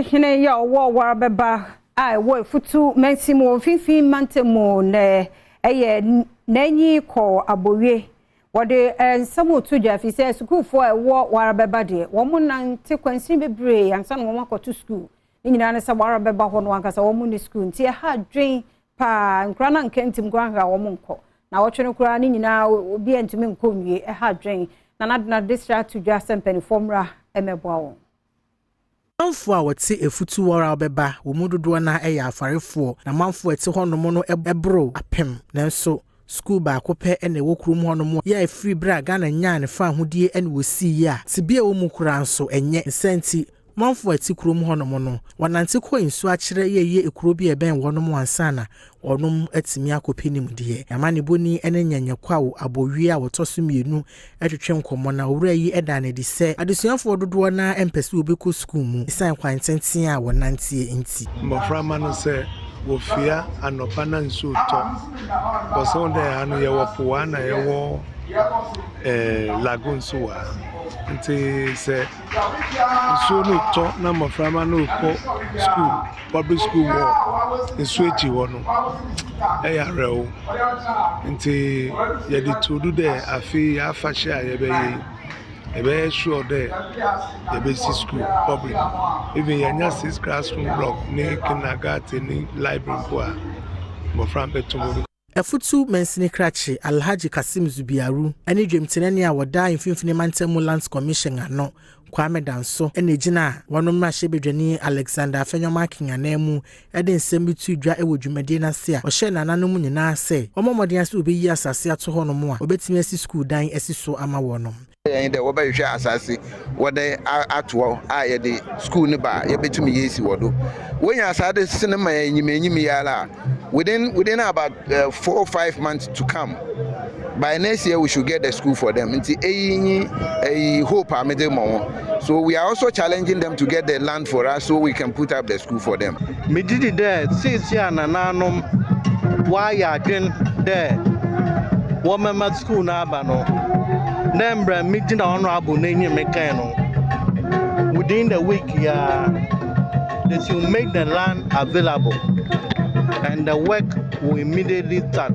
Gyaasehene ya Worabeba ai wo futu mensimo fifi mantemo ne nanyi ko abowie wode nsamo to Jafi say school for Worabeba de wo mo nante kwansin bebre ansa no mo akoto school ni nyina ne sa Worabeba ho no ankasa wo mo ni school nti ha dwen pa nkra na nkentim gwanha wo mo nko na wo twene kura ni nyina obi antimi nkonwie ha dwen na district to Jason penifomra emeboa wo manfo a wote efutu Worabeba wo mudodo na eya afarefo na manfo ete honom no ebro apem nanso school ba akopɛ ene wo krum honom ya free bra Ghana nya ne fa hodie ene wosi ya tibia wo mukura nso enye nsenti manfo ati krum honom no wanante ko nsu akire ye ekuro bi eben wonom ansana onom atimi akopenim de amane boni ene nyanya kwawo abowie a wotoso mienu etwetwe nkomo na owura yi edane di se adesuafo dodo na empese obeko school mu isan kwantenten a wonantie enti mboframa no se wofia anopa na nsu to bosonde anu ye wopoa na ye wo lagoon suwa nti se nsu no to na mboframa no ko school public school wo nsu echi wo no eya rewo nti ye di to de afi afahye a ye be sure there ye be school public even yanya 6 classroom block ni kindergarten ni library ko a mo fram betumo efutu mensini krachi Alhaji Kasim Zubiaru ene dwemtenene a woda infimfini mantemu lands commission ano Kwame Danso ene gina wono mrahye bedwani Alexander Afenyoma kinyanemu ede nsem bitu dwa ewo dwumade na se a ohye nananom nyina se omomode ase obeyi asase ato hono mu a obetimi asi school dan asi so ama wono and the Waba Asasi, what they are at war, I at the school nearby, you bet me easy wodo. When you saw the cinema, you may within about 4 or 5 months to come. By next year, we should get the school for them. It's a hope I made more. So we are also challenging them to get the land for us so we can put up the school for them. Me did it there, 6 years and nanum. Why I didn't there? Woman at school now, Nembra meeting the honorable Nanya Mecano. Within the week, they should make the land available and the work will immediately start.